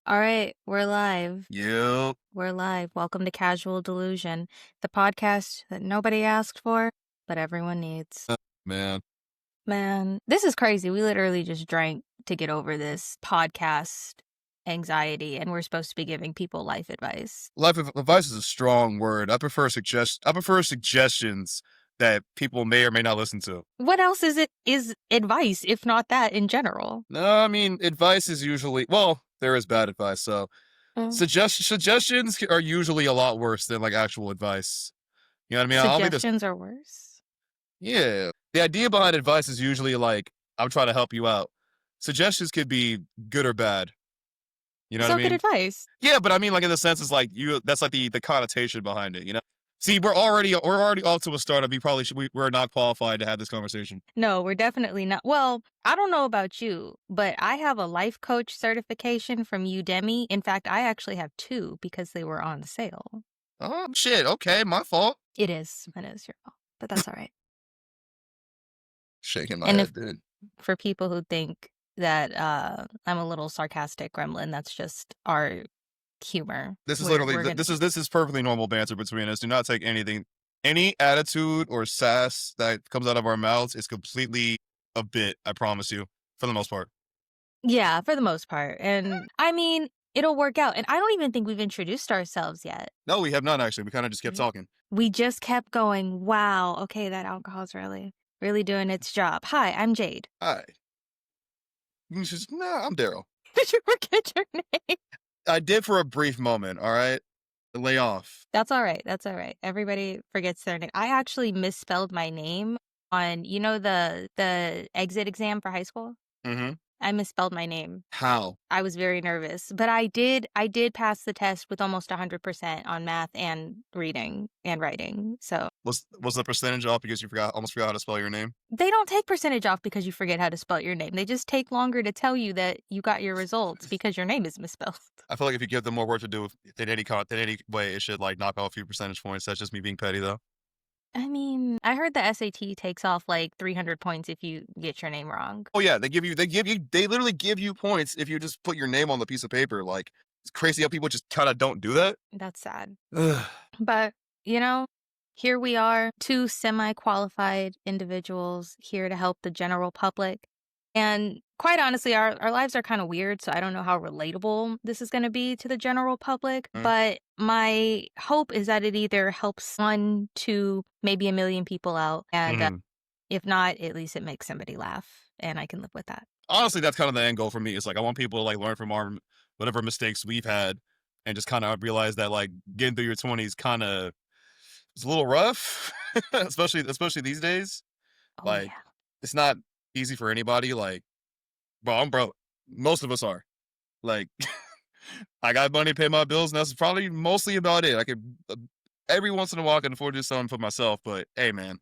All right, we're live. Yep. We're live. Welcome to Casual Delusion, the podcast that nobody asked for, but everyone needs. Man, Man, this is crazy. We literally just drank to get over this podcast anxiety, and we're supposed to be giving people life advice. life advice is a strong word. I prefer suggestions that people may or may not listen to. What else is advice if not that in general? No, I mean advice is usually there is bad advice. So Mm. suggestions are usually a lot worse than like actual advice. You know what I mean? I don't think this. Suggestions are worse. Yeah, the idea behind advice is usually like I'm trying to help you out. Suggestions could be good or bad. You know what I So good mean? advice. Yeah, but I mean, like in the sense, it's like that's like the connotation behind it. You know. See, we're already off to a start. We probably we're not qualified to have this conversation. No, we're definitely not. Well, I don't know about you, but I have a life coach certification from Udemy. In fact, I actually have two because they were on sale. Oh shit! Okay, my fault. It is your fault, but that's all right. Shaking my And if head, dude. for people who think that I'm a little sarcastic gremlin, that's just our humor. This is We're literally we're gonna this is perfectly normal banter between us. Do not take any attitude or sass that comes out of our mouths is completely a bit. I promise you, for the most part. Yeah, for the most part. And I mean, it'll work out. And I don't even think we've introduced ourselves yet. No, we have not actually. We kind of just kept talking. We just kept going, wow, okay, that alcohol's really doing its job. Hi, I'm Jade. Hi. Nah, I'm Daryl. Did you forget your name? I did for a brief moment. All right, lay off. That's all right. That's all right. Everybody forgets their name. I actually misspelled my name on, the exit exam for high school. Mm-hmm. I misspelled my name. How? I was very nervous, but I did pass the test with almost 100% on math and reading and writing. So Was the percentage off because you almost forgot how to spell your name? they don't take percentage off because you forget how to spell your name. They just take longer to tell you that you got your results because your name is misspelled. I feel like if you give them more work to do in any way, it should like knock off a few percentage points. That's just me being petty, though. I mean, I heard the SAT takes off like 300 points if you get your name wrong. Oh yeah, they literally give you points if you just put your name on the piece of paper. Like it's crazy how people just kind of don't do that. That's sad. Ugh. But, here we are, two semi-qualified individuals here to help the general public. And quite honestly, our lives are kind of weird, so I don't know how relatable this is going to be to the general public. Mm. But my hope is that it either helps 1, 2, maybe 1 million people out. And Mhm. if not, at least it makes somebody laugh. And I can live with that. Honestly, that's kind of the end goal for me. It's like I want people to like learn from our whatever mistakes we've had, and just kind of realize that like getting through your 20s kind of it's a little rough, especially these days. Oh, Like yeah. it's not easy for anybody. Like, bro, I'm broke. Most of us are. Like, I got money to pay my bills, and that's probably mostly about it. I could every once in a while I can afford to do something for myself, but hey, man,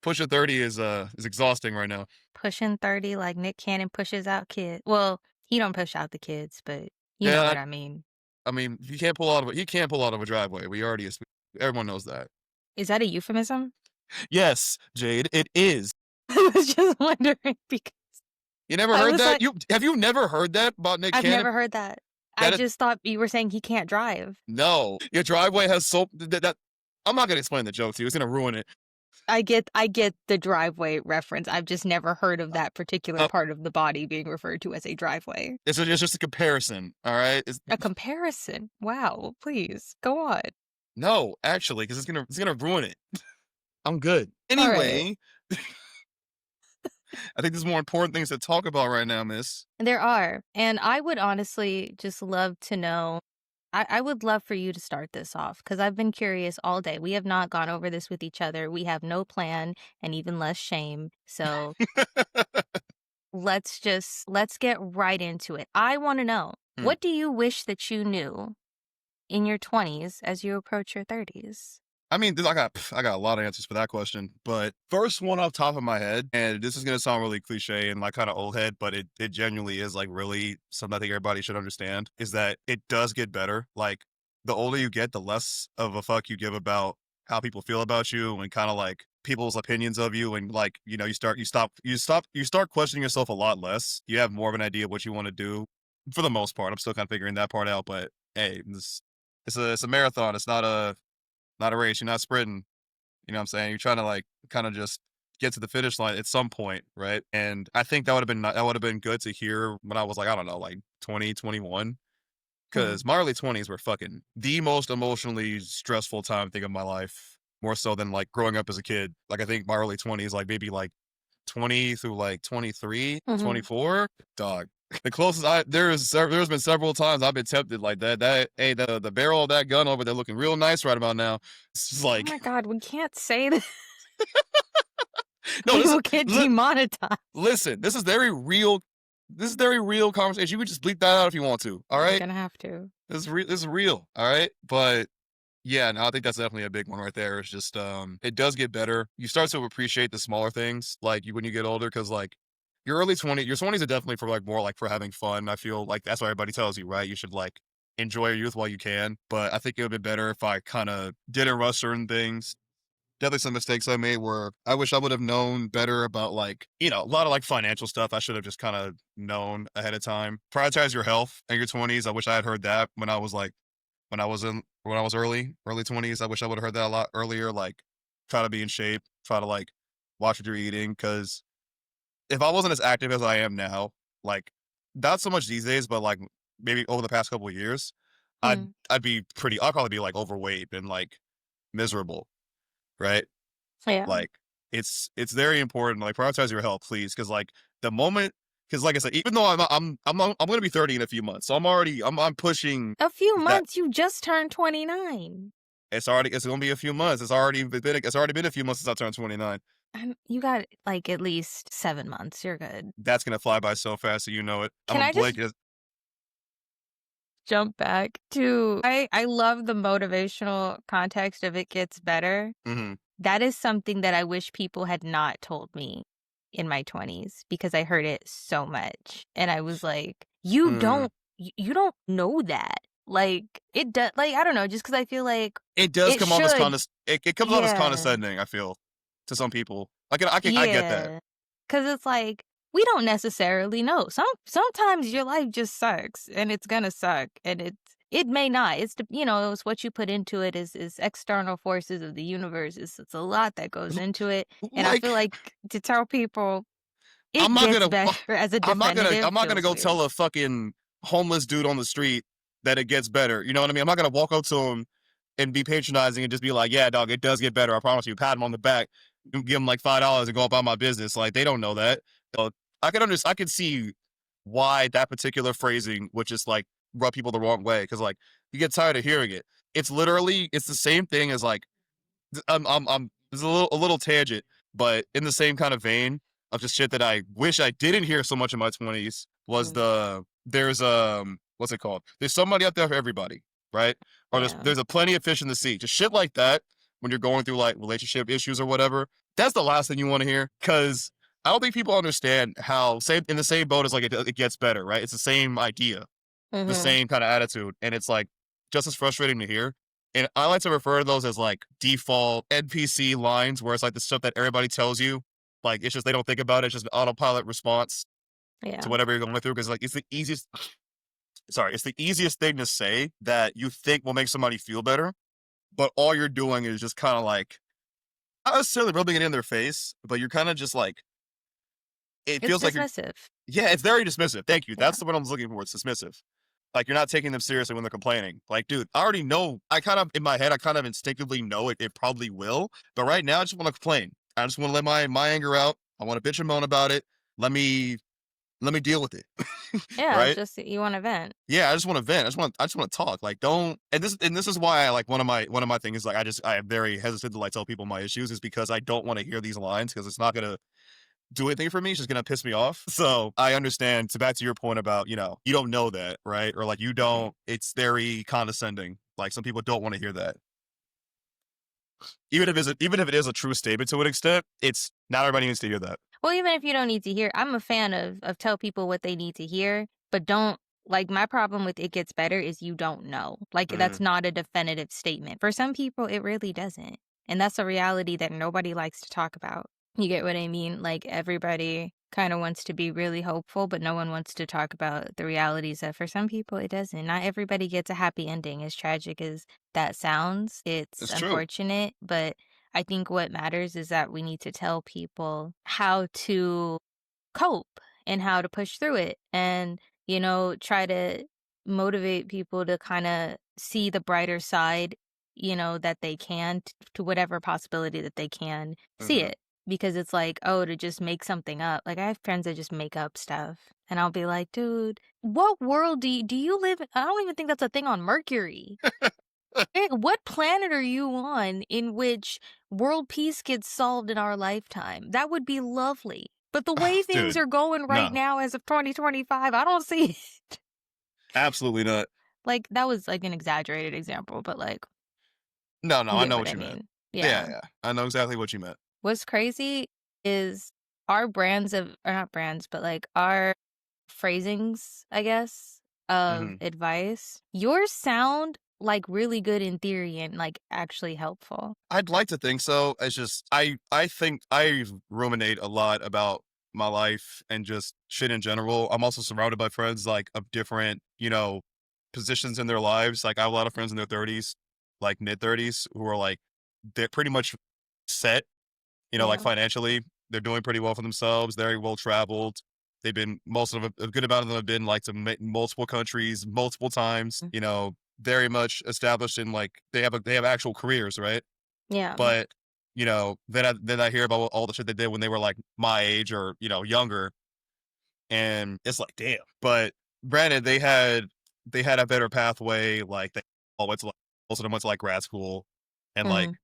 pushing 30 is exhausting right now. Pushing 30 like Nick Cannon pushes out kids. Well, he don't push out the kids, but you know Yeah, what I mean. I mean, he can't pull out of a driveway. Everyone knows that. Is that a euphemism? Yes, Jade, it is. I was just wondering because You never I heard was that? like, Have you never heard that about Nick I've Cannon? never heard that. I That is, just thought you were saying he can't drive. no, your driveway has that. I'm not gonna explain the joke to you. It's gonna ruin it. I get the driveway reference. I've just never heard of that particular Uh, part of the body being referred to as a driveway. it's just a comparison. All right. A comparison. Wow, please go on. No, actually, because it's gonna ruin it. I'm good. All right. Anyway, I think there's more important things to talk about right now, miss. There are. And I would honestly just love to know. I would love for you to start this off because I've been curious all day. We have not gone over this with each other. We have no plan and even less shame. So let's get right into it. I want to know, Hmm. what do you wish that you knew in your 20s as you approach your 30s? I mean, I got a lot of answers for that question, but first one off top of my head, and this is gonna sound really cliche and like kind of old head, but it genuinely is like really something I think everybody should understand is that it does get better. Like the older you get, the less of a fuck you give about how people feel about you and kind of like people's opinions of you, and like you start questioning yourself a lot less. You have more of an idea of what you want to do. for the most part. I'm still kind of figuring that part out, but hey, it's a marathon. It's not a race. You're not sprinting. You know what I'm saying? You're trying to like kind of just get to the finish line at some point, right? And I think that would have been good to hear when I was like, I don't know, like 20, 21. Mhm. Because my early 20s were fucking the most emotionally stressful time I think of my life, more so than like growing up as a kid. Like I think my early 20s, like maybe like 20 through like 23, Mhm. 24, dog. The closest there's been several times I've been tempted like that. Hey, the barrel of that gun over there looking real nice right about now. It's just Oh my like, god, we can't say that. no, People get demonetized. listen, this is very real. This is very real conversation. You can just bleep that out if you want to. All I'm right. gonna have to. This is real. All right. But yeah, no, I think that's definitely a big one right there. It's just it does get better. You start to appreciate the smaller things like you when you get older because like your 20s are definitely for like more like for having fun. I feel like that's what everybody tells you, right? You should like enjoy your youth while you can. But I think it would be better if I kind of didn't rush certain things. Definitely some mistakes I made where I wish I would have known better about like, a lot of like financial stuff I should have just kind of known ahead of time. Prioritize your health in your 20s. I wish I had heard that when I was like when I was early 20s. I wish I would have heard that a lot earlier. Like, try to be in shape, try to like watch what you're eating. Because if I wasn't as active as I am now, like not so much these days, but like maybe over the past couple of years, Mm. I'd probably be like overweight and like miserable, right? Yeah. Like, it's very important. Like, prioritize your health, please, because like the moment, because like I said, even though I'm gonna be 30 in a few months, so I'm pushing A few that. months, you just turned 29. It's gonna be a few months. It's already been a few months since I turned 29. You got, like, at least 7 months, you're good. That's gonna fly by so fast, so you know it. I'm Can gonna I just blink as jump back to I love the motivational context of "it gets better." mhm, That is something that I wish people had not told me in my 20s because I heard it so much, and I was like, mm. you don't know that." Like, it does. Like, I don't know, just because I feel like It does it come off as should. it comes off as Yeah. condescending, I feel, to some people. I get that. Yeah, cause it's like, we don't necessarily know. Sometimes your life just sucks, and it's gonna suck, and it may not. It's what you put into it is external forces of the universe. It's a lot that goes into it, and I feel Like, like to tell people I'm it not gets gonna better as a definitive I'm not gonna feels go weird. tell a fucking homeless dude on the street that it gets better. You know what I mean? I'm not gonna walk up to him and be patronizing and just be like, "Yeah, dog, it does get better. I promise you." Pat him on the back, give him like $5 and go about my business. Like they don't know that. So I can see why that particular phrasing would just like rub people the wrong way because like you get tired of hearing it. It's the same thing as like It's a little tangent, but in the same kind of vein of just shit that I wish I didn't hear so much in my 20s was Mm, there's what's it called? There's somebody out there for everybody, right? Or yeah. there's a plenty of fish in the sea. Just shit like that when you're going through like relationship issues or whatever. That's the last thing you want to hear because I don't think people understand how same in the same boat as like it gets better, right? It's the same idea, the Mhm. same kind of attitude, and it's like just as frustrating to hear. And I like to refer to those as like default NPC lines, where it's like the stuff that everybody tells you. Like it's just they don't think about it. It's just an autopilot response to Yeah. whatever you're going through. Because like it's the easiest thing to say that you think will make somebody feel better, but all you're doing is just kind of like not necessarily rubbing it in their face, but you're kind of just like it It's feels like you're dismissive. yeah, it's very dismissive. Thank you. Yeah. That's the word I was looking for. It's dismissive. Like you're not taking them seriously when they're complaining. Like, dude, I already know. I kind of in my head, I kind of instinctively know it probably will. But right now, I just want to complain. I just want to let my anger out. I want to bitch and moan about it. Let me deal with it. Yeah, it's Right? just you wanna vent. Yeah, I just want to vent. I just want to talk. Like, don't. And this is why I like one of my things is like I am very hesitant to like tell people my issues is because I don't want to hear these lines because it's not gonna do anything for me. It's just gonna piss me off. So I understand. So back to your point about you don't know that, right? Or like you Right. don't. It's very condescending. Like some people don't want to hear that. Even if it is a true statement to an extent, it's not everybody needs to hear that. Well, even if you don't need to hear, I'm a fan of tell people what they need to hear, but don't like my problem with "it gets better" is you don't know. Like that's Mm, not a definitive statement. For some people, it really doesn't. And that's a reality that nobody likes to talk about. You get what I mean? Like everybody. kind of wants to be really hopeful, but no one wants to talk about the realities that for some people it doesn't. Not everybody gets a happy ending, as tragic as that sounds. It's It's true. unfortunate, but I think what matters is that we need to tell people how to cope and how to push through it and, try to motivate people to kind of see the brighter side, that they can to whatever possibility that they can see Mhm. it. Because it's like, oh, to just make something up. Like I have friends that just make up stuff. And I'll be like, dude, what world do you live in? I don't even think that's a thing on Mercury. What planet are you on in which world peace gets solved in our lifetime? That would be lovely. But the way things Dude, are going right no, now as of 2025, I don't see it. absolutely not. Like, that was like an exaggerated example, but like, No, no, you I get know what what I you meant. mean. Yeah, Yeah. yeah, I know exactly what you meant. What's crazy is our brands of, or not brands, but like our phrasings, I guess, of Mhm. advice, yours sound like really good in theory and like actually helpful. I'd like to think so. It's just I think I ruminate a lot about my life and just shit in general. I'm also surrounded by friends like of different, positions in their lives. Like I have a lot of friends in their 30s, like mid 30s, who are like they're pretty much set, like Yeah. financially. They're doing pretty well for themselves, very well traveled. They've been most of a good amount of them have been like to multiple countries multiple times, Mm. very much established in like they have actual careers, right? Yeah. But, then I hear about all the shit they did when they were, like, my age or, younger, and it's like, damn. But granted, they had a better pathway, like, they all went to, like most of them went to, like, grad school, and, like, Mhm.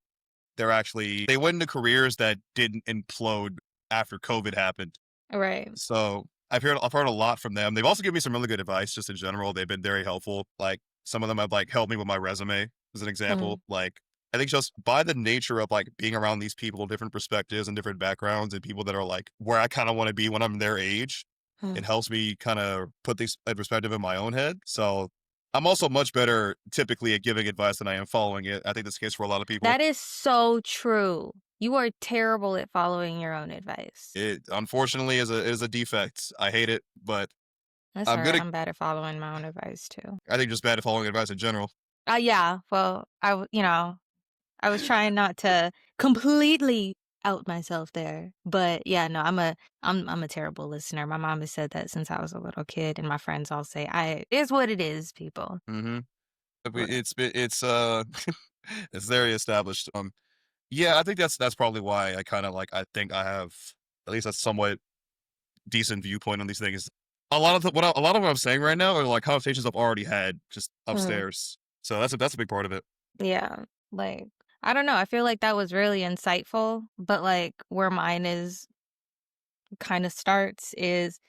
they went into careers that didn't implode after COVID happened. Right. So, I've heard a lot from them. They've also given me some really good advice just in general. They've been very helpful. Like, some of them have, like, helped me with my resume, as an Mhm. example. Like, I think just by the nature of, like, being around these people, different perspectives and different backgrounds and people that are, like, where I kinda wanna be when I'm their age, Mm. it helps me kinda put things in perspective in my own head. So, I'm also much better typically at giving advice than I am following it. I think that's the case for a lot of people. That is so true. You are terrible at following your own advice. It unfortunately is a defect. I hate it, but That's I'm good alright, at I'm bad at following my own advice too. I think just bad at following advice in general. Yeah, well, I was trying not to completely out myself there, but yeah, no, I'm a terrible listener. My mom has said that since I was a little kid, and my friends all say, "I it is what it is, people." Mhm. But It's it's very established. Yeah, I think that's probably why I kinda, like I think I have at least a somewhat decent viewpoint on these things. A lot of what I'm saying right now are, like, conversations I've already had just mhm, upstairs. So that's a big part of it. yeah, like I don't know. I feel like that was really insightful, but like where mine is kind of starts is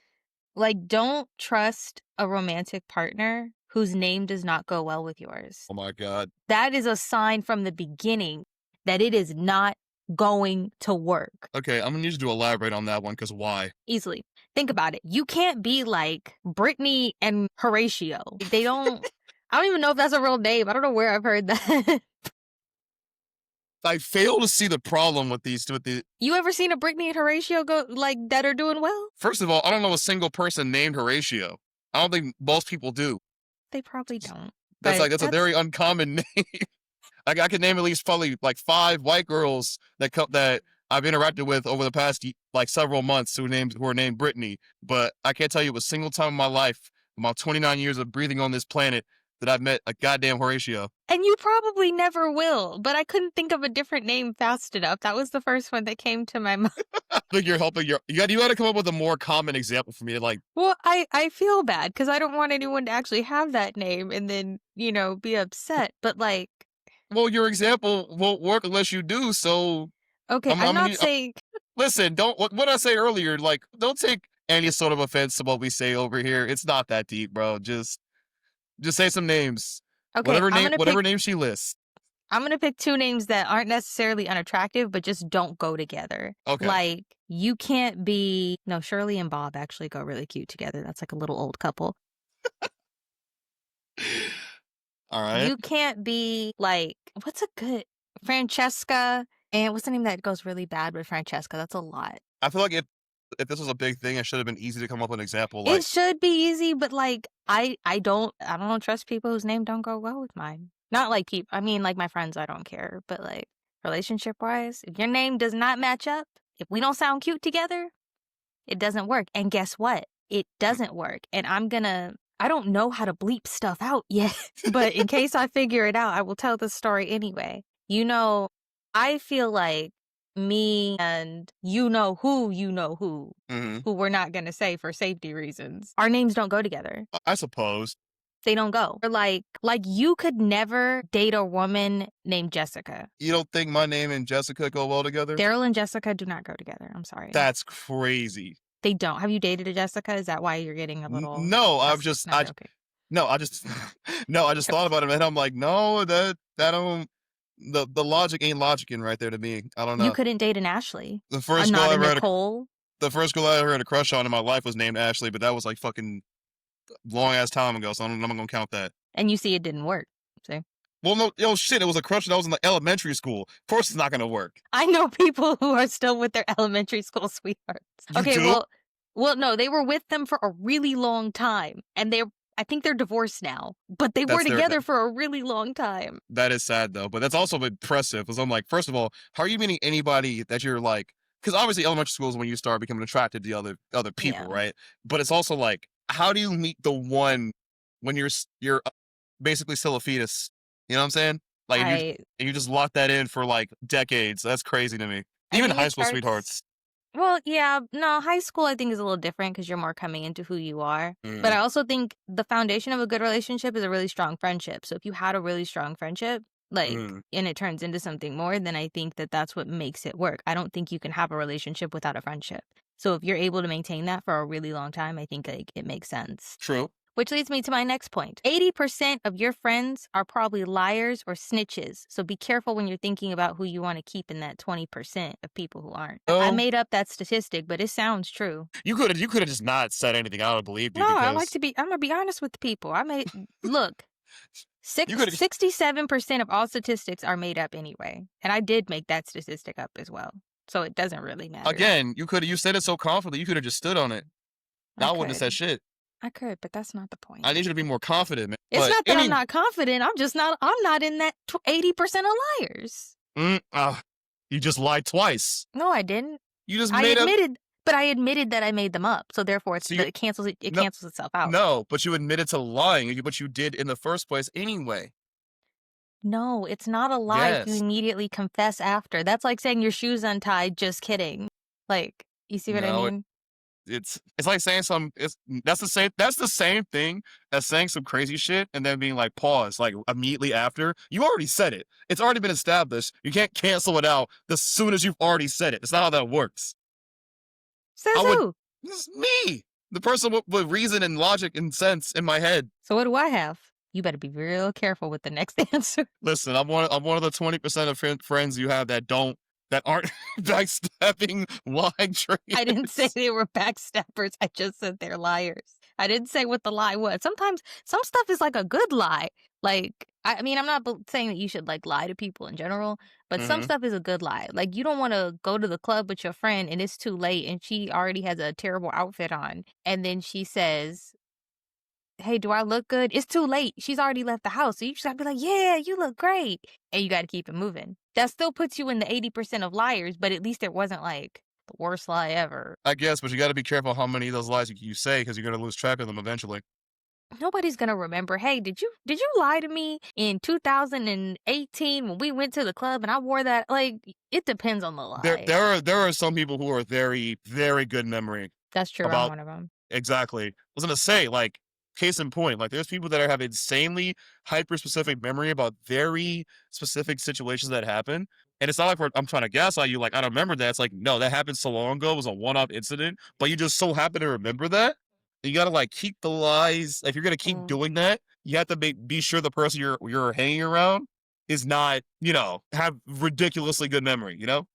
like, don't trust a romantic partner whose name does not go well with yours. Oh my god. That is a sign from the beginning that it is not going to work Okay, I'm gonna need you to elaborate on that one. Cause why? easily. Think about it. You can't be like Brittany and Horatio. I don't even know if that's a real name. I don't know where I've heard that. I fail to see the problem with these with the You ever seen a Brittany and Horatio go like that are doing well? first of all, I don't know a single person named Horatio. I don't think most people do. They probably don't. That's But like that's a that's very uncommon name. I could name at least probably like 5 white girls that I've interacted with over the past like several months who are named Brittany, but I can't tell you a single time in my life, in my 29 years of breathing on this planet, that I've met a goddamn Horatio. and you probably never will, but I couldn't think of a different name fast enough. That was the first one that came to my mind. I think you're helping you got to come up with a more common example for me to like. Well, I feel bad because I don't want anyone to actually have that name and then, be upset. But like, Well, your example won't work unless you do. So okay, I'm I'm I'm not gonna saying listen. Don't what I say earlier. Like, don't take any sort of offense to what we say over here. It's not that deep, bro. Just say some names. okay, Whatever name she lists. I'm gonna pick two names that aren't necessarily unattractive, but just don't go together. Okay. Like, you can't be no, Shirley and Bob actually go really cute together. That's like a little old couple. All right. You can't be like, what's a good Francesca and what's the name that goes really bad with Francesca? That's a lot. I feel like if if this was a big thing, it should have been easy to come up with an example. It Like, should be easy, but, like, I don't trust people whose name don't go well with mine. Not like people. I mean, like, my friends, I don't care, but, like, relationship-wise, if your name does not match up, if we don't sound cute together, it doesn't work, and guess what? It doesn't work, and I don't know how to bleep stuff out yet, but in case I figure it out, I will tell the story anyway. I feel like me and mhm, who we're not gonna say for safety reasons, our names don't go together. I suppose. They don't go. Or like you could never date a woman named Jessica. You don't think my name and Jessica go well together? Daryl and Jessica do not go together. I'm sorry. That's crazy. They don't. Have you dated a Jessica? Is that why you're getting a little No, no, okay. no, I just no, I just thought about it, and I'm like, no, that don't the logic ain't logicking right there to me. I don't You know. couldn't date an Ashley. The first girl I Not a ever had a Nicole. the first girl I ever had a crush on in my life was named Ashley, but that was like fucking long ass time ago, so I'm not gonna count that. And you see it didn't work. See? Well, no, yo, shit, it was a crush that was in like elementary school. Of course, it's not gonna work. I know people who are still with their elementary school sweethearts. You Okay, do? well, no, they were with them for a really long time, and I think they're divorced now, but they were That's their together for a really long time. that is sad though, but that's also impressive. Because I'm like, first of all, how are you meeting anybody that you're like? Because obviously, elementary school is when you start becoming attracted to other people, Yeah. right? But it's also like, how do you meet the one when you're basically still a fetus? You know what I'm saying? Like, I and you just lock that in for like decades. That's crazy to me. I Even think high it school starts. sweethearts. Well, yeah, no, high school I think is a little different because you're more coming into who you are. But Mm, I also think the foundation of a good relationship is a really strong friendship. So if you had a really strong friendship, like, mm, and it turns into something more, then I think that that's what makes it work. I don't think you can have a relationship without a friendship. So if you're able to maintain that for a really long time, I think like it makes sense. true. Which leads me to my next point. 80% of your friends are probably liars or snitches. So be careful when you're thinking about who you want to keep in that 20% of people who aren't. I No, made up that statistic, but it sounds true. you could have just not said anything. I would have believed you No, because I'm going to be honest with the people. Look, you could have 67% of all statistics are made up anyway. And I did make that statistic up as well. So it doesn't really matter. again. You said it so confidently. You could have just stood on it. I I wouldn't have said could. shit. I could, but that's not the point. I need you to be more confident, man. It's But not that I'm not confident. I'm not in that 80% of liars. you just lied twice. No, I didn't. You just I made up. admitted that I made them up. So therefore So you it cancels no itself out. no, but you admitted to lying, but you did in the first place anyway. No, it's not a lie if you Yes. immediately confess after. That's like saying your shoe's untied, just kidding. Like, you see what I No, mean? it's like saying some. It's That's the same thing as saying some crazy shit and then being like pause like immediately after. You already said it. It's already been established. You can't cancel it out as soon as you've already said it. It's not how that works. Says I would. who? This is me, the person with reason and logic and sense in my head. So what do I have? You better be real careful with the next answer. Listen, I'm one of the 20% of friends you have that aren't backstabbing, lying traitors. I didn't say they were backstabbers. I just said they're liars. I didn't say what the lie was. Sometimes some stuff is like a good lie. Like, I mean, I'm not saying that you should like lie to people in general, but some Hmm. stuff is a good lie. Like, you don't want to go to the club with your friend and it's too late and she already has a terrible outfit on. And then she says, hey, do I look good? It's too late. She's already left the house. So you just gotta be like, yeah, you look great. And you gotta keep it moving. That still puts you in the 80% of liars, but at least it wasn't like the worst lie ever. I guess, but you got to be careful how many of those lies you say because you're gonna lose track of them eventually. Nobody's gonna remember, hey, did you lie to me in 2018 when we went to the club and I wore that? Like, it depends on the lie. There are some people who are very very good memory That's true. I'm about one of them. exactly. I was gonna say like case in point, like there's people that have insanely hyper specific memory about very specific situations that happen. And it's not like I'm trying to gaslight you, like I don't remember that. It's like, no, that happened so long ago. It was a one-off incident, but you just so happen to remember that. You gotta like keep the lies. If you're gonna keep Mm. doing that, you have to be sure the person you're hanging around is not, have ridiculously good memory, you know?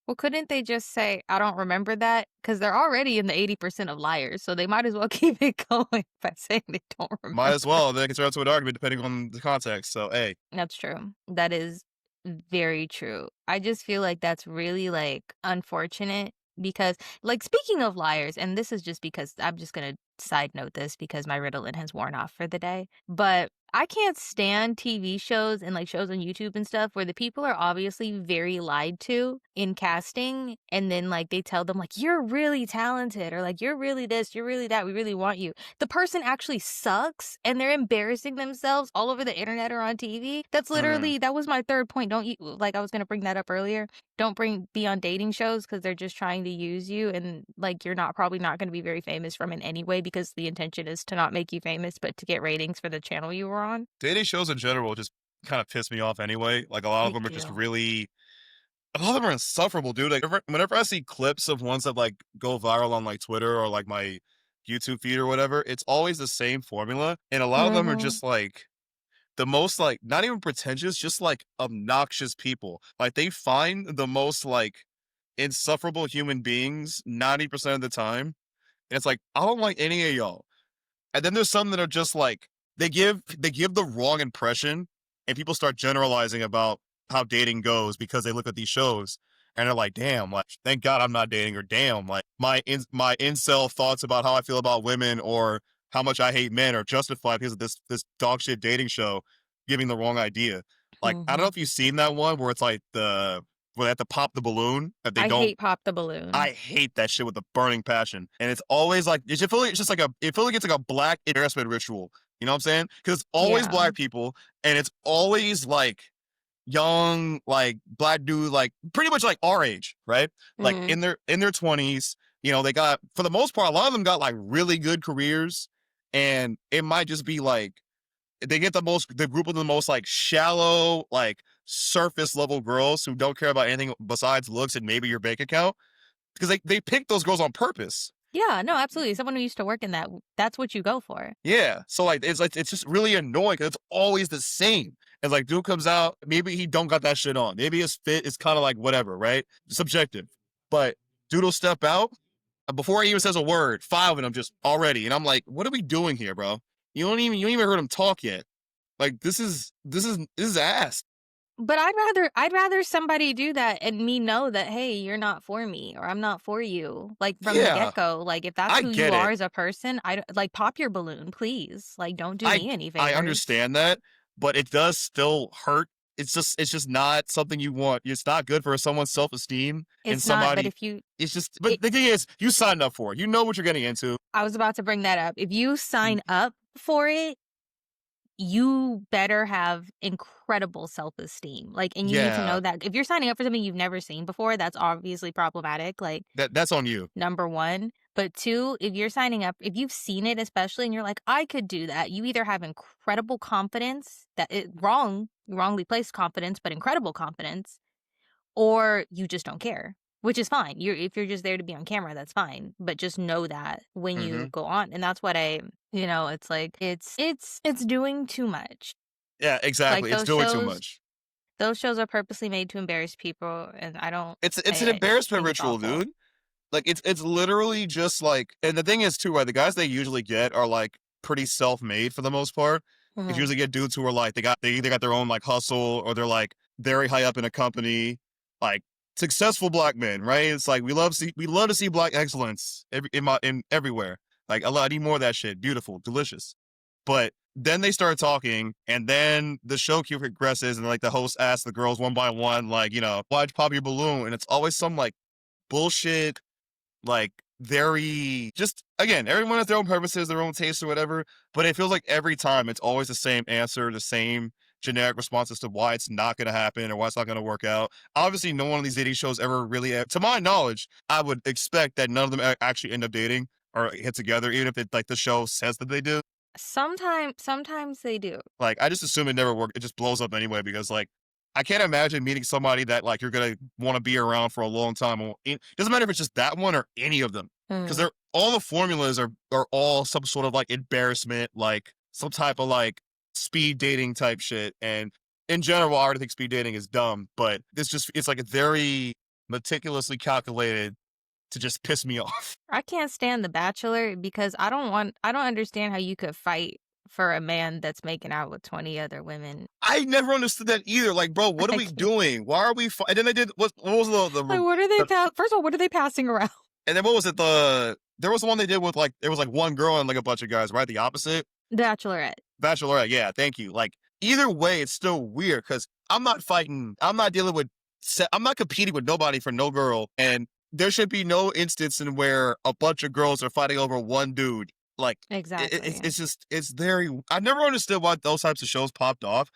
Well, couldn't they just say, I don't remember that? Because they're already in the 80% of liars, so they might as well keep it going by saying they don't Might remember. as well. Then it can turn into an argument depending on the context. So hey, That's true. That is very true. I just feel like that's really like unfortunate because, like, speaking of liars, and this is just because I'm just gonna side note this because my Ritalin has worn off for the day, but I can't stand TV shows and, like, shows on YouTube and stuff where the people are obviously very lied to in casting, and then, like, they tell them, like, "You're really talented," or, like, "You're really this, you're really that, we really want you." The person actually sucks, and they're embarrassing themselves all over the internet or on TV. That's Mhm. literally that was my 3rd point. Don't you like, I was gonna bring that up earlier. Don't be on dating shows because 'cause they're just trying to use you, and, like, you're not probably not gonna be very famous from it anyway because the intention is to not make you famous, but to get ratings for the channel you were on. Dating shows in general just kind of piss me off anyway. Like a lot of They them are just do. really a lot of them are insufferable, dude. Like whenever I see clips of ones that like go viral on like Twitter or like my YouTube feed or whatever, it's always the same formula. And a lot of them are Mhm. just like the most like not even pretentious, just like obnoxious people. Like they find the most like insufferable human beings 90% of the time. And it's like, I don't like any of y'all. And then there's some that are just like they give the wrong impression, and people start generalizing about how dating goes because they look at these shows and they're like, "Damn, like thank God I'm not dating," or "Damn, like my incel thoughts about how I feel about women or how much I hate men are justified because of this dog shit dating show giving the wrong idea." Like I don't know Mhm. if you've seen that one where it's like where they have to pop the balloon that they I don't. hate Pop the Balloon. I hate that shit with a burning passion, and it's always like it's just like it feels like it's like a black embarrassment ritual. You know what I'm saying? Because it's always Yeah. black people, and it's always like young, like black dude, like pretty much like our age, right? Like Mhm. in their 20s. You know, they got for the most part, a lot of them got like really good careers, and it might just be like they get the group of the most like shallow, like surface level girls who don't care about anything besides looks and maybe your bank account because they pick those girls on purpose. Yeah, no, absolutely. Someone who used to work in that's what you go for. Yeah. So like it's just really annoying 'cause it's always the same. It's like dude comes out, maybe he don't got that shit on. Maybe his fit is kind of like whatever, right? Subjective. But dude will step out and before he even says a word, 5 of them just already. And I'm like, what are we doing here, bro? You don't even heard him talk yet. Like this is ass. But I'd rather somebody do that and me know that, "Hey, you're not for me," or "I'm not for you," like, from the Yeah, get-go. Like, if that's I who you get are it. as a person, I d like, pop your balloon, please. Like, don't do I me any I favors. understand that, but it does still hurt. It's just not something you want. It's not good for someone's self-esteem and It's not, but somebody if you it's just it but the thing is, you signed up for it. You know what you're getting into. I was about to bring that up. If you Mm, sign up for it, you better have incredible self-esteem. Like, and you need to yeah, know that if you're signing up for something you've never seen before, that's obviously problematic. Like, that's on you. number 1. But 2, if you're signing up if you've seen it especially and you're like, "I could do that," you either have incredible confidence that it wrongly placed confidence, but incredible confidence, or you just don't care, which is fine. If you're just there to be on camera, that's fine. But just know that when you Mhm. go on, and that's what it's like it's doing too much. Yeah, Like exactly. It's doing too much. those shows are purposely made to embarrass people, and I don't. It's an I embarrassment think it's ritual, awful. dude. Like it's literally just like and the thing is too, right? The guys they usually get are like pretty self-made for the most part. They Mhm. usually get dudes who are like they either got their own like hustle or they're like very high up in a company, like successful black men, right? It's like we love to see black excellence in everywhere. Like I need more of that shit. Beautiful, delicious. But then they start talking, and then the show queue progresses, and like the host asks the girls one by one, like, why'd you pop your balloon? And it's always some like bullshit like very just again, everyone has their own purposes, their own tastes or whatever. But it feels like every time it's always the same answer, the same generic response as to why it's not going to happen or why it's not going to work out. Obviously, no one of these dating shows ever really, to my knowledge, I would expect that none of them actually end up dating or hit together, even if it like the show says that they do. Sometimes they do. Like, I just assume it never worked. It just blows up anyway because, like, I can't imagine meeting somebody that like you're gonna want to be around for a long time. It doesn't matter if it's just that one or any of them, because Mm. they're all the formulas are all some sort of like embarrassment, like some type of like speed dating type shit. And in general, I already think speed dating is dumb, but it's like very meticulously calculated to just piss me off. I can't stand The Bachelor because I don't understand how you could fight for a man that's making out with 20 other women. I never understood that either. Like, bro, what are I we can't. doing? Why are we? And then they did what was Like, what are they the first of all, what are they passing around? and then what was it? There was the one they did with like there was like one girl and like a bunch of guys, right? The opposite. Bachelorette. Bachelorette, yeah, thank you. Like either way, it's still weird because I'm not fighting. I'm not dealing with. I'm not competing with nobody for no girl, and there should be no instance in where a bunch of girls are fighting over one dude. Like Exactly. it's just it's very. I never understood why those types of shows popped off.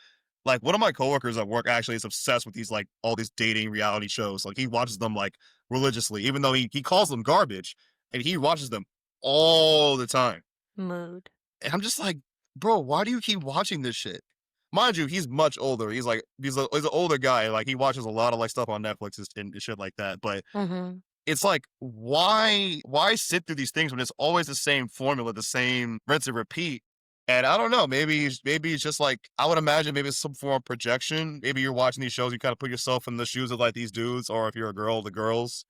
Like one of my coworkers at work actually is obsessed with these like all these dating reality shows. Like he watches them like religiously, even though he calls them garbage, and he watches them all the time. Mood. And I'm just like, bro, why do you keep watching this shit? Mind you, he's much older. He's an older guy. Like he watches a lot of like stuff on Netflix and shit like that. But Mhm. it's like, why sit through these things when it's always the same formula, the same rinse and repeat? And I don't know, maybe it's just like I would imagine maybe it's some form of projection. Maybe you're watching these shows, you kind of put yourself in the shoes of like these dudes, or if you're a girl, the girls,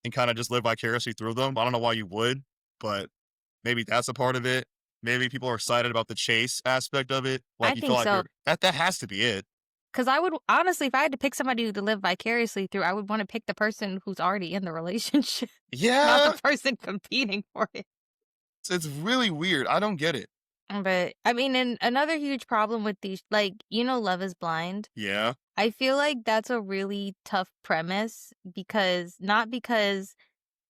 and kind of just live vicariously through them. I don't know why you would, but maybe that's a part of it. Maybe people are excited about the chase aspect of it. I Like you feel think like so. you're that has to be it. Because I would honestly, if I had to pick somebody to live vicariously through, I would want to pick the person who's already in the relationship, not the Yeah, person competing for it. it's really weird. I don't get it. But I mean, and another huge problem with these, like, Love is Blind. Yeah. I feel like that's a really tough premise because not because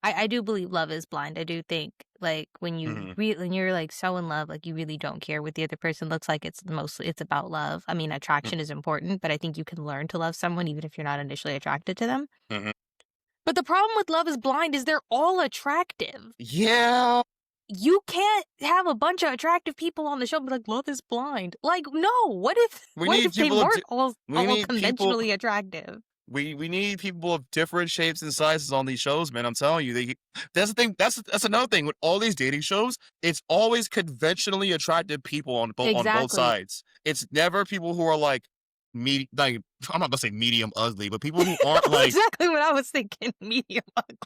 I do believe love is blind. I do think like Hmm. when you're like so in love, like you really don't care what the other person looks like. It's about love. I mean, attraction is important, but I think you can learn to love someone even if you're not initially attracted to them. Hmm. But the problem with Love is Blind is they're all attractive. Yeah. You can't have a bunch of attractive people on the show and be like, Love is blind. Like, no. What if We what need if they people of weren't we all need people conventionally attractive? we need people of different shapes and sizes on these shows, man. I'm telling you, that's the thing. That's another thing with all these dating shows. It's always conventionally attractive people on both Exactly. sides. It's never people who are like like I'm not gonna say medium ugly, but people who aren't like Exactly what I was thinking. Medium ugly.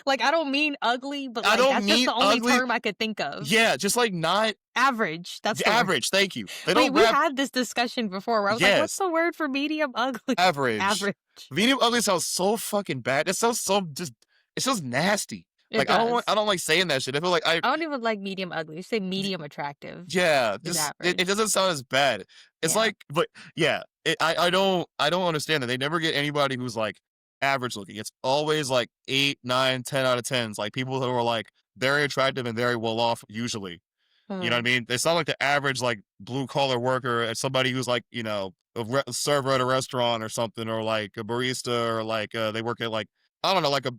Like, I don't mean ugly, but I like don't that's just mean the only ugly. term I could think of. Yeah, just like not Average. That's the word. average. Thank you. They Wait, don't we rap. had this discussion before where I was like, what's Yes, the word for medium ugly? average. Average. Medium ugly sounds so fucking bad. It sounds so just. It sounds nasty. It Like I don't want. I does. don't like saying that shit. I feel like I I don't even like medium ugly. You say medium attractive yeah, is just it average. doesn't sound as bad. It's Yeah. like, but yeah, I don't understand that they never get anybody who's like average looking. It's always like 8, 9, 10 out of tens. Like people who are like very attractive and very well off usually. You know what I Hmm. mean? It's not like the average like blue collar worker. It's somebody who's like a server at a restaurant or something, or like a barista, or like they work at like I don't know, like a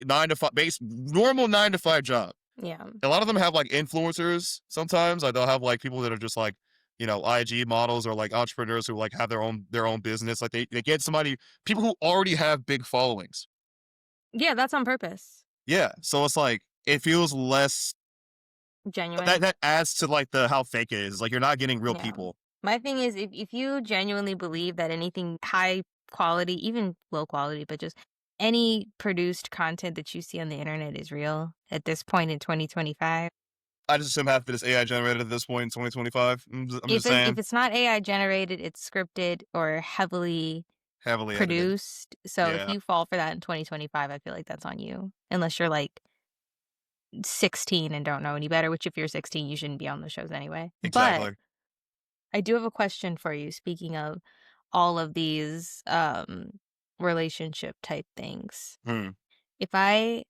9 to 5 base normal 9 to 5 job. Yeah. A lot of them have like influencers sometimes. Like they'll have like people that are just like, IG models or like entrepreneurs who like have their own business. Like they get somebody people who already have big followings. Yeah, that's on purpose. Yeah. So it's like it feels less Genuine. that adds to like the how fake it is. Like you're not getting real Yeah. people. My thing is if you genuinely believe that anything high quality, even low quality, but just any produced content that you see on the internet is real at this point in 2025. I just assume half of it is AI generated at this point in 2025. I'm just If saying it's not AI generated, it's scripted or heavily heavily edited. produced. So if Yeah, you fall for that in 2025, I feel like that's on you. Unless you're like 16 and don't know any better, which if you're 16, you shouldn't be on those shows anyway. But exactly. I do have a question for you. Speaking of all of these relationship type things. Hmm. If I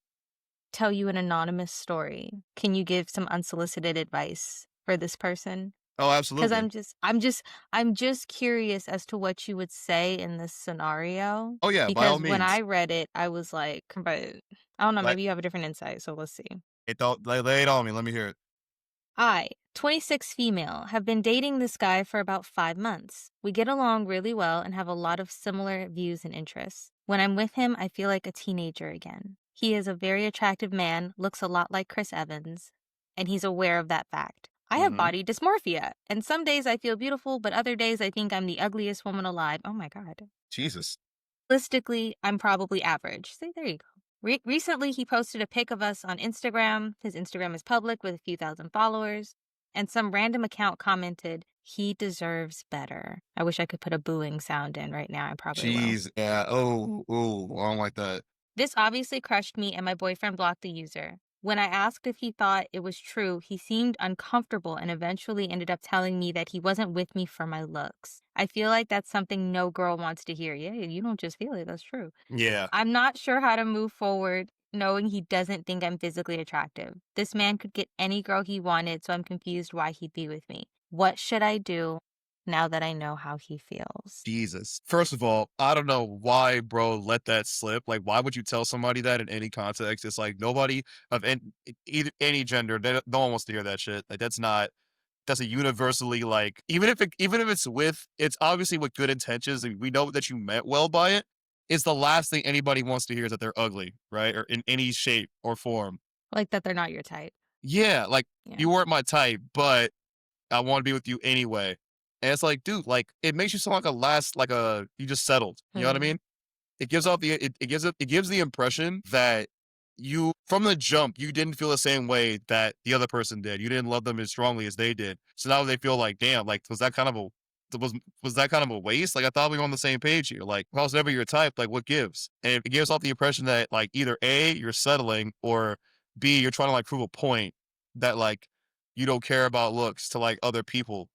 tell you an anonymous story, can you give some unsolicited advice for this person? Oh, Because absolutely. I'm just curious as to what you would say in this scenario. Oh yeah, by all Because when I means. read it, I was like, but I don't know, Like maybe you have a different insight. So let's see. it don't lay it on me. Let me hear it. I, 26 female, have been dating this guy for about 5 months. We get along really well and have a lot of similar views and interests. When I'm with him, I feel like a teenager again. He is a very attractive man, looks a lot like Chris Evans, and he's aware of that fact. I have Mm-hmm. body dysmorphia, and some days I feel beautiful, but other days I think I'm the ugliest woman alive. Oh my God. Jesus. Realistically, I'm probably average. See, there you go. Recently, he posted a pic of us on Instagram. His Instagram is public with a few thousand followers. And some random account commented, "He deserves better." I wish I could put a booing sound in right now. I probably will. Jeez, yeah. Oh, ooh, I don't like that. This obviously crushed me, and my boyfriend blocked the user. When I asked if he thought it was true, he seemed uncomfortable and eventually ended up telling me that he wasn't with me for my looks. I feel like that's something no girl wants to hear. Yeah, you don't just feel it, that's true. Yeah. I'm not sure how to move forward knowing he doesn't think I'm physically attractive. This man could get any girl he wanted, so I'm confused why he'd be with me. What should I do now that I know how he feels? Jesus. First of all, I don't know why, bro, let that slip. Like, why would you tell somebody that in any context? It's like nobody of either any gender, no one wants to hear that shit. Like, that's a universally like, even if it's with, it's obviously with good intentions, and we know that you meant well by it. It's the last thing anybody wants to hear is that they're ugly, right? Or in any shape or form. Like that they're not your type. Yeah, like Yeah. you weren't my type, but I want to be with you anyway. And it's like, dude, like it makes you sound like you just settled. You know what I Hmm. mean? It gives off the it gives the impression that you from the jump you didn't feel the same way that the other person did. You didn't love them as strongly as they did. So now they feel like, damn, like was that kind of a waste? Like I thought we were on the same page here. Like if I was never your type, like what gives? And it gives off the impression that like either A, you're settling, or B, you're trying to like prove a point that like you don't care about looks to like other people.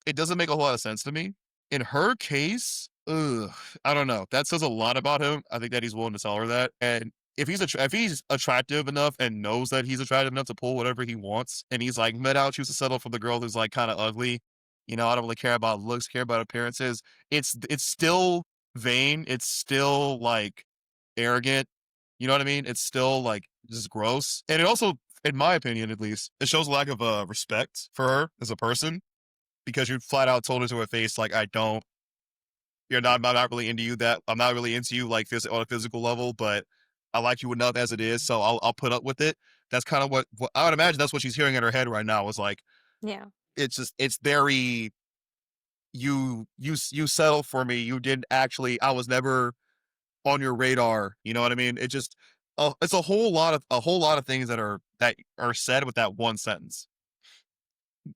It doesn't make a whole lot of sense to me. In her case, ugh, I don't know. That says a lot about him. I think that he's willing to tell her that. And if he's attractive enough and knows that he's attractive enough to pull whatever he wants, and he's like, "Man, I'll choose to settle for the girl who's like kind of ugly. You know, I don't really care about looks, care about appearances." It's still vain. It's still like arrogant. You know what I mean? It's still like just gross. And it also, in my opinion, at least, it shows a lack of respect for her as a person because you flat out told her to her face, like, I don't, I'm not really into you. That I'm not really into you, like, on a physical level, but I like you enough as it is, so I'll put up with it. That's kind of what I would imagine. That's what she's hearing in her head right now. Is like, Yeah. it's very you settled for me. You didn't actually. I was never on your radar. You know what I mean? It just, it's a whole lot of things that are said with that one sentence.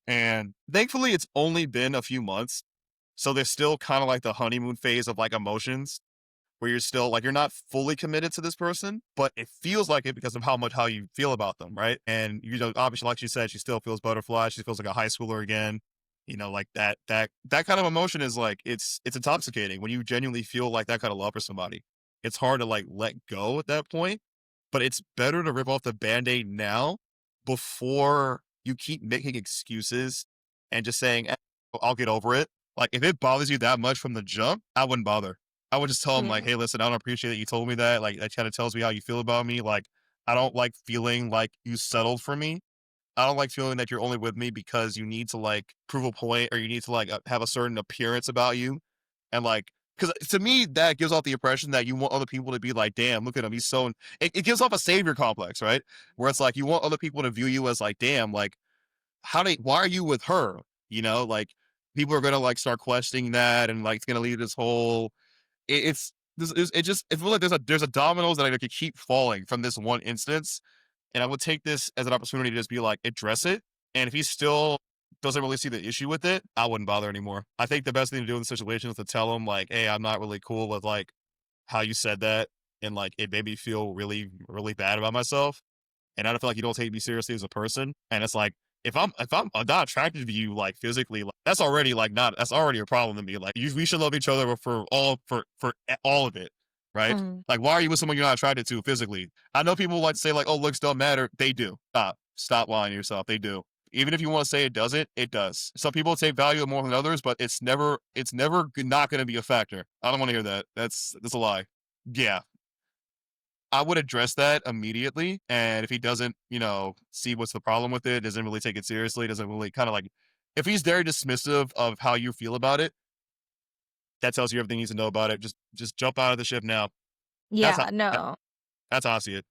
And thankfully, it's only been a few months. So there's still kind of like the honeymoon phase of like emotions where you're still like, you're not fully committed to this person, but it feels like it because of how you feel about them. Right. And, obviously, like she said, she still feels butterflies. She feels like a high schooler again. Like that kind of emotion is like, it's intoxicating when you genuinely feel like that kind of love for somebody. It's hard to like let go at that point, but it's better to rip off the band-aid now before you keep making excuses and just saying, I'll get over it. Like if it bothers you that much from the jump, I wouldn't bother. I would just tell him like, Yeah. hey, listen, I don't appreciate that you told me that. Like that kind of tells me how you feel about me. Like I don't like feeling like you settled for me. I don't like feeling that you're only with me because you need to like prove a point or you need to like have a certain appearance about you. And like, because to me, that gives off the impression that you want other people to be like, damn, look at him. He's so, it gives off a savior complex, right? Where it's like, you want other people to view you as like, damn, like, why are you with her? Like people are going to like start questioning that and like, it's going to lead this whole, it feels like there's a dominoes that I could keep falling from this one instance, and I would take this as an opportunity to just be like, address it. And if he still doesn't really see the issue with it, I wouldn't bother anymore. I think the best thing to do in the situation is to tell him like, hey, I'm not really cool with like how you said that. And like, it made me feel really, really bad about myself. And I don't feel like you don't take me seriously as a person. And it's like, if I'm not attracted to you like physically, like, that's already a problem to me. Like we should love each other for all of it, right? Mhm. Like why are you with someone you're not attracted to physically? I know people like to say like, oh, looks don't matter. They do. Stop lying to yourself. They do. Even if you want to say it doesn't, it does. Some people take value more than others, but it's never not going to be a factor. I don't want to hear that. That's a lie. Yeah, I would address that immediately. And if he doesn't, see what's the problem with it, doesn't really take it seriously, doesn't really kind of like, if he's very dismissive of how you feel about it, that tells you everything you need to know about it. Just jump out of the ship now. That's how, Yeah, that- no. that's how I see it.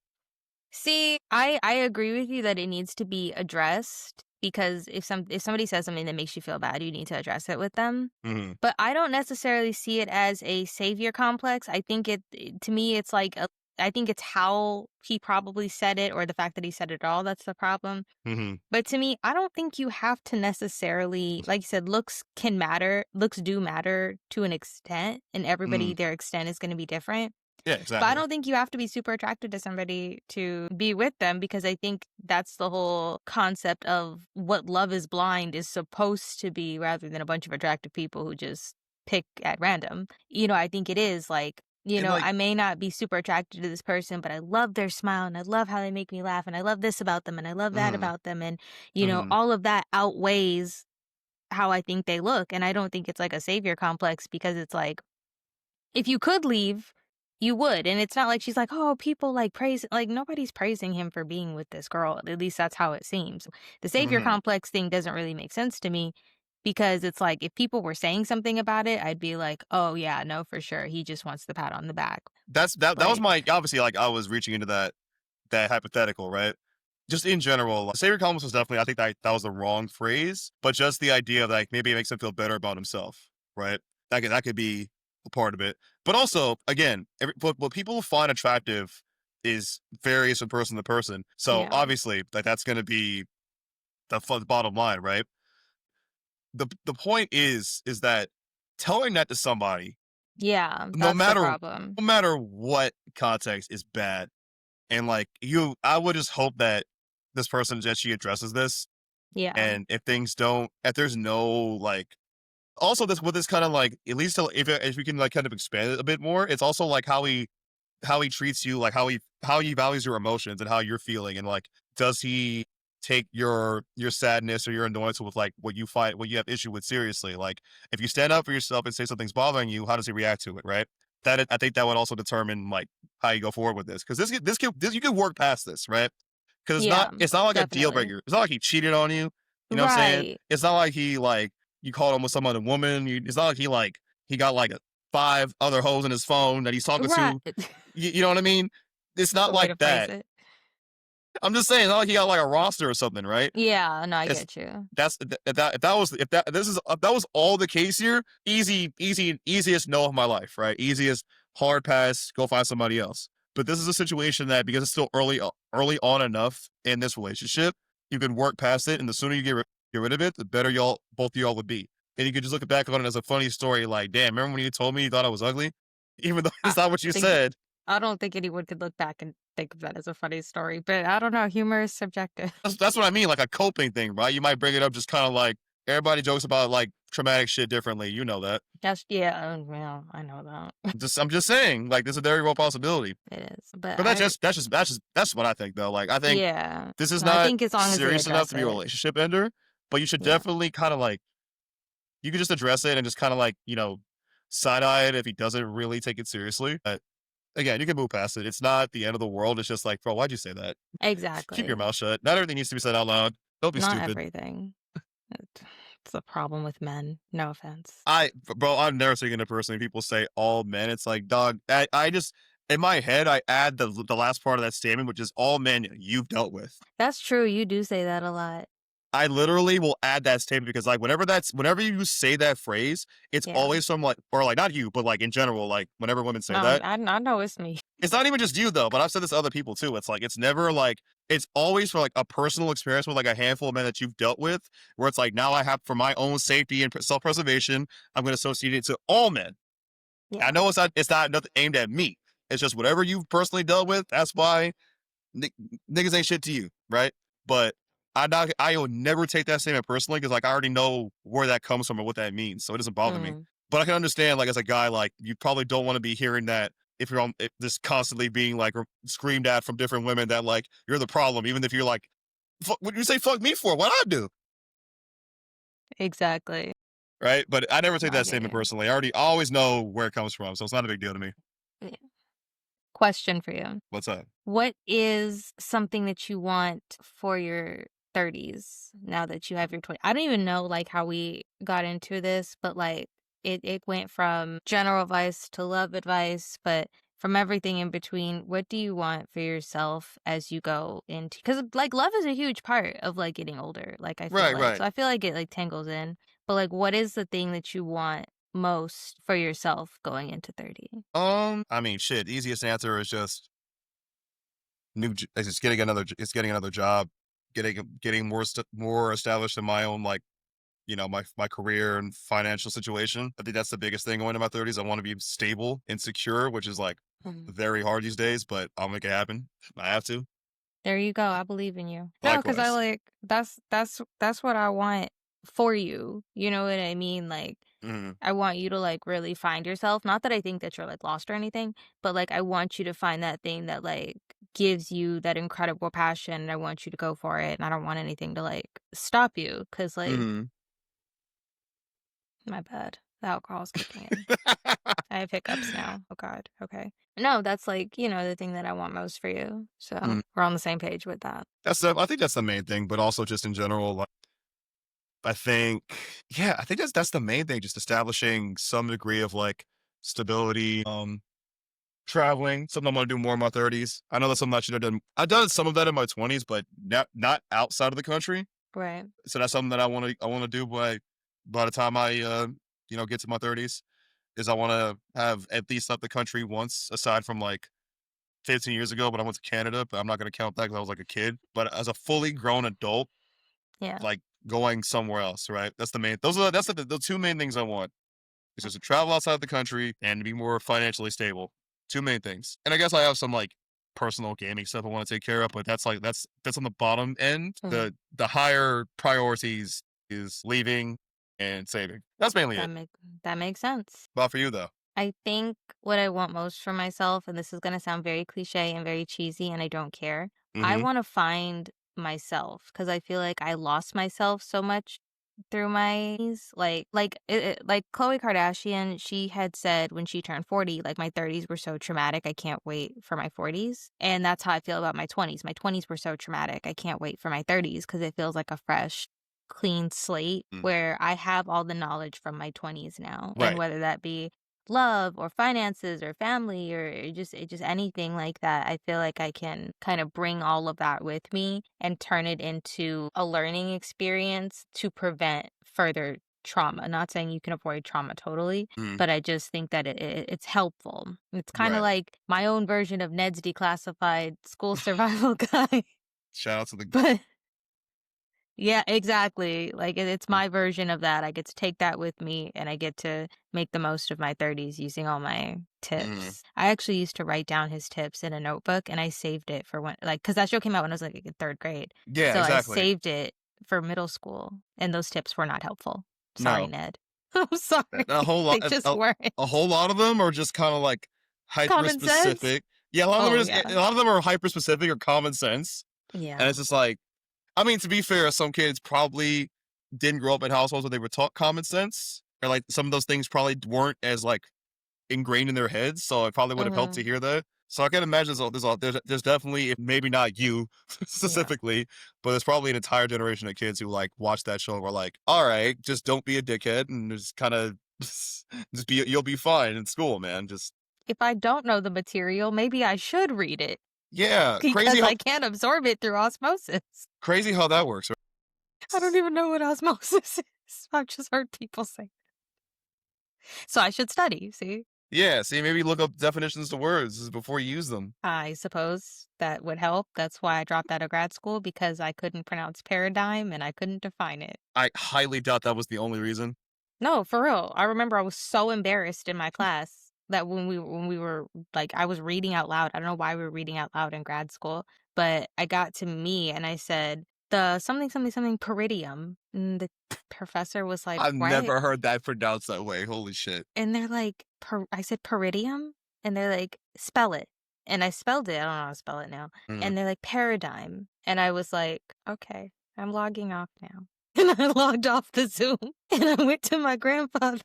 See, I agree with you that it needs to be addressed because if somebody says something that makes you feel bad, you need to address it with them. Hmm. But I don't necessarily see it as a savior complex. I think to me it's like I think it's how he probably said it or the fact that he said it at all that's the problem. Mhm. But to me, I don't think you have to necessarily, like you said, looks can matter. Looks do matter to an extent, and everybody, Mhm. their extent is going to be different. Yeah, But I exactly. don't think you have to be super attracted to somebody to be with them because I think that's the whole concept of what Love is Blind is supposed to be rather than a bunch of attractive people who just pick at random. I think it is like, And, like I may not be super attracted to this person, but I love their smile and I love how they make me laugh and I love this about them and I love that mhm. about them. And, Mhm. all of that outweighs how I think they look. And I don't think it's like a savior complex because it's like, if you could leave, you would, and it's not like she's like, "Oh, people, like, praise," like, nobody's praising him for being with this girl, at least that's how it seems. The savior Mhm. complex thing doesn't really make sense to me because it's like, if people were saying something about it, I'd be like, "Oh, yeah, no, for sure, he just wants the pat on the back." That was Like my obviously, like, I was reaching into that hypothetical, right? Just in general, savior complex was definitely I think that was the wrong phrase, but just the idea of, like, maybe it makes him feel better about himself, right? That could be a part of it. But also, again, what people find attractive is varies from person to person. So, yeah. obviously, like, that's gonna be the bottom line, right? The point is that telling that to somebody, Yeah, no that's the matter problem. no matter what context, is bad. And like I would just hope that this person that she addresses this, Yeah. and if there's no like, also this with this kind of like at least if we can like kind of expand it a bit more, it's also like how he treats you, like how he values your emotions and how you're feeling, and like does he take your sadness or your annoyance with like what you have issue with seriously? Like if you stand up for yourself and say something's bothering you, how does he react to it? Right. I think that would also determine like how you go forward with this because this you can work past this, right? Because Yeah, it's not like a deal definitely. breaker. It's not like he cheated on you. You know what I'm saying? Right. It's not like he like you called him with some other woman. It's not like he got like five other hoes in his phone that he's talking Right. to. You know what I mean? It's It's not a way like to phrase that. it. I'm just saying, it's not like he got like a roster or something, right? Yeah, no, I It's get you. if that was if that this is if that was all the case here, easiest no of my life, right? Easiest hard pass, go find somebody else. But this is a situation that because it's still early on enough in this relationship, you can work past it, and the sooner you get rid of it, the better both of y'all would be. And you could just look back on it as a funny story, like, damn, remember when you told me you thought I was ugly, even though I it's not what you think said. I don't think anyone could look back and think of that as a funny story, but I don't know, humor is subjective. That's what I mean, like a coping thing, right? You might bring it up just kind of like everybody jokes about like traumatic shit differently. You know that. That's yeah, well, I know that. I'm just saying, like, this is a very real possibility. It is, but But that's what I think though. Like, I think yeah. this is No, I not think as long as they serious enough address to be a it. relationship ender, but you should Yeah, definitely kind of like you could just address it and just kind of like side eye it if he doesn't really take it seriously. But again, you can move past it. It's not the end of the world. It's just like, bro, why'd you say that? Keep your exactly. mouth shut. Not everything needs to be said out loud. Don't be Not stupid. everything. It it's a problem with men, no offense. Bro, I've never seen a person people say all men. It's like, dog, I just, in my head, I add the last part of that statement, which is all men you've dealt with. That's true, you do say that a lot. I literally will add that statement because, like, whenever you say that phrase, it's Yeah. always from like, or like, not you, but like in general, like, whenever women say No, that, I know it's me. it's not even just you though, but I've said this to other people too. It's like, it's never like, it's always for like a personal experience with like a handful of men that you've dealt with, where it's like, now I have, for my own safety and self preservation, I'm going to associate it to all men. I Yeah. know it's not nothing aimed at me. It's just whatever you've personally dealt with. That's why n- niggas ain't shit to you, right? But I will never take that statement personally because like I already know where that comes from and what that means, so it doesn't bother me. Mm. But I can understand like as a guy like you probably don't want to be hearing that if you're on if this constantly being like screamed at from different women that like you're the problem, even if you're like, what you say fuck me for? What I do? Exactly. Right? But I never No, take I that get statement you. personally. I always know where it comes from, so it's not a big deal to me. Yeah. Question for you. What's up? What is something that you want for your 30s now that you have your 20? I don't even know like how we got into this, but like it went from general advice to love advice, but from everything in between, what do you want for yourself as you go into cuz like love is a huge part of like getting older, like I feel Right, like. right. So I feel like it like tangles in. But like what is the thing that you want most for yourself going into 30? I mean, shit. Easiest answer is just it's just getting it's getting another job, getting more established in my own like my career and financial situation. I think that's the biggest thing going into my 30s. I want to be stable and secure, which is like Mhm. very hard these days, but I'll make it happen. I have to. There you go, I believe in you. No, because I Likewise. like that's what I want for you, you know what I mean? Like, Mhm. I want you to, like, really find yourself, not that I think that you're, like, lost or anything, but, like, I want you to find that thing that, like, gives you that incredible passion, and I want you to go for it, and I don't want anything to, like, stop you, cause like Mhm. my bad, the alcohol's kicking in. I have hiccups now, oh god, okay. No, that's, like, the thing that I want most for you, so Mhm. we're on the same page with that. I think that's the main thing, but also just in general, like, I think, yeah, I think that's the main thing, just establishing some degree of like stability. Traveling, something I'm gonna do more in my 30s. I know that's something I should have done. I've done some of that in my 20s, but not outside of the country. Right. So that's something that I wanna do by the time I get to my 30s. Is I wanna have at least left the country once, aside from like 15 years ago, but I went to Canada, but I'm not gonna count that because I was like a kid. But as a fully grown adult, Yeah. like going somewhere else, right? That's the main. Those are that's the two main things I want. Is just to travel outside the country and to be more financially stable. Two main things. And I guess I have some like personal gaming stuff I want to take care of, but that's on the bottom end. Mhm. The higher priorities is leaving and saving. That's mainly That it. make that makes sense. About for you though. I think what I want most for myself, and this is gonna sound very cliche and very cheesy, and I don't care. I Mm-hmm. wanna find myself because I feel like I lost myself so much through my like Khloe Kardashian, she had said when she turned 40, like, "My 30s were so traumatic, I can't wait for my 40s." And that's how I feel about my 20s. My 20s were so traumatic, I can't wait for my 30s because it feels like a fresh, clean slate Mm. where I have all the knowledge from my 20s now, and Right. whether that be love or finances or family or just anything like that, I feel like I can kind of bring all of that with me and turn it into a learning experience to prevent further trauma. Not saying you can avoid trauma totally, Mm. but I just think that it's helpful. It's kind of Right. like my own version of Ned's declassified school survival guide, Shout out to the but yeah, exactly. Like, it's mm, my version of that. I get to take that with me, and I get to make the most of my 30s using all my mhm. tips. I actually used to write down his tips in a notebook, and I saved it for when because that show came out when I was, like, in 3rd grade. Yeah, So I exactly. saved it for middle school, and those tips were not helpful. Sorry, No. Ned. I'm sorry. A whole lot They just a weren't. whole lot of them are just kinda like hyper Common sense? specific. Yeah, a lot of them are Oh, just yeah. a lot of them are hyper specific or common sense. And Yeah. it's just like, I mean, to be fair, some kids probably didn't grow up in households where they were taught common sense, or like some of those things probably weren't as like ingrained in their heads. So it probably would have helped to Mhm. hear that. So I can imagine there's definitely, if maybe not you Yeah. specifically, but there's probably an entire generation of kids who like watch that show and were like, all right, just don't be a dickhead and just kind of just be, you'll be fine in school, man. Just, If I don't know the material, maybe I should read it yeah, because I can't absorb it through osmosis. crazy how that works. Right? I don't even know what osmosis is. I've just heard people say. So I should study, see? Yeah, see, maybe look up definitions to words before you use them. I suppose that would help. That's why I dropped out of grad school because I couldn't pronounce paradigm and I couldn't define it. I highly doubt that was the only reason. No, for real. I remember I was so embarrassed in my class that when we were like I was reading out loud. I don't know why we were reading out loud in grad school, but I got to me and I said the something something something peridium. And the professor was like, I've "What?" never heard that pronounced that way. Holy shit. And they're like, I said peridium, and they're like, "Spell it." And I spelled it. I don't know how to spell it now. Mhm. And they're like, "Paradigm." And I was like, "Okay, I'm logging off now." And I logged off the Zoom and I went to my grandfather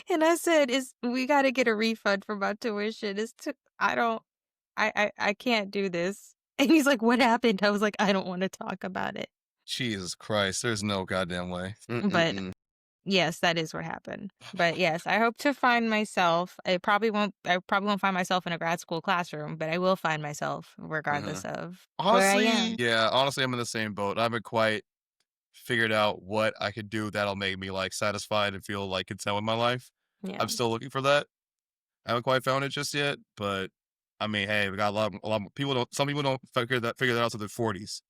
and I said, "Is we got to get a refund for my tuition. It's too, I don't I can't do this." And he's like, "What happened?" I was like, "I don't want to talk about it." Jesus Christ, there's no goddamn way. But Mm-mm-mm. yes, that is what happened. But yes, I hope to find myself. I probably won't find myself in a grad school classroom, but I will find myself Uh-huh. regardless of where I Honestly, am. yeah, honestly, I'm in the same boat. I haven't quite figured out what I could do that'll make me like satisfied and feel like content with my life. Yeah. I'm still looking for that. I haven't quite found it just yet, but I mean, hey, we got a lot of people don't, some people don't figure that out to their 40s,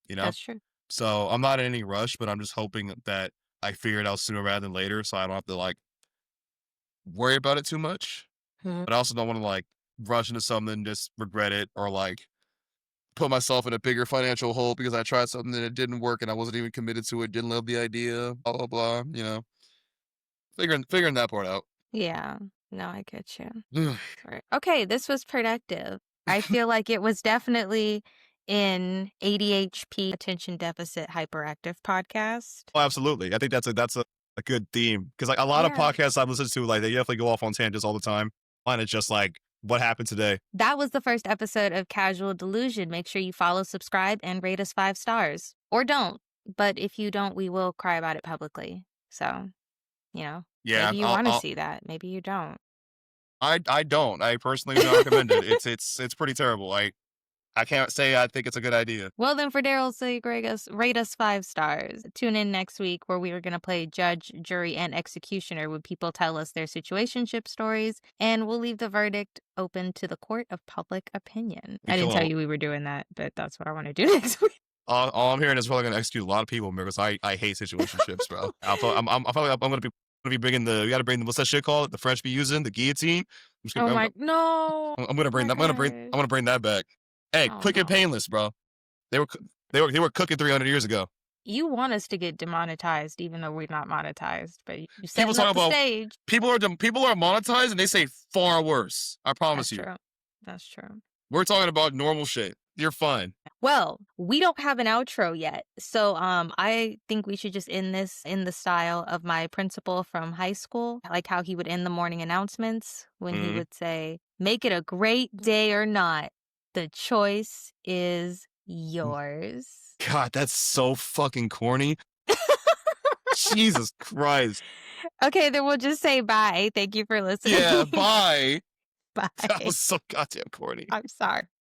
you know? That's true. So I'm not in any rush, but I'm just hoping that I figure it out sooner rather than later so I don't have to like worry about it too much. Mhm. But I also don't want to like rush into something and just regret it or like put myself in a bigger financial hole because I tried something and it didn't work and I wasn't even committed to it, didn't love the idea, blah blah blah. Figuring that part out. Yeah. No, I get you. Right. Okay, this was productive. I feel like it was definitely an ADHD, attention deficit hyperactive podcast. Oh, absolutely. I think a good theme because like a lot of Yeah. podcasts I've listened to, like they definitely go off on tangents all the time. Mine is just like what happened today. That was the first episode of Casual Delusion. Make sure you follow, subscribe, and rate us 5 stars. Or don't. But if you don't, we will cry about it publicly. So, you know, Yeah, maybe you want to see that. Maybe you don't. I don't. I personally do not recommend it. It's pretty terrible. I can't say I think it's a good idea. Well, then, for Daryl's sake, rate us 5 stars. Tune in next week where we are going to play judge, jury, and executioner when people tell us their situationship stories, and we'll leave the verdict open to the court of public opinion. We I didn't kill tell all. you we were doing that, but that's what I want to do next week. All I'm hearing is probably gonna execute a lot of people because I hate situationships, bro. I'm probably I'm gonna be bringing the we got to bring the what's that shit called the French be using the guillotine. Oh my, no. I'm gonna bring Oh that. my gosh. I'm gonna bring that back. Hey, Oh quick and no. painless, bro. They were cooking 300 years ago. You want us to get demonetized even though we're not monetized, but you People setting talk up the about stage. people are monetized and they say far worse. I promise That's you. true. That's true. We're talking about normal shit. You're fine. Well, we don't have an outro yet. So I think we should just end this in the style of my principal from high school, like how he would end the morning announcements when he Mhm. would say, "Make it a great day or not. The choice is yours." God, that's so fucking corny. Jesus Christ. Okay, then we'll just say bye. Thank you for listening. Yeah, bye. That Bye. was so goddamn corny. I'm sorry.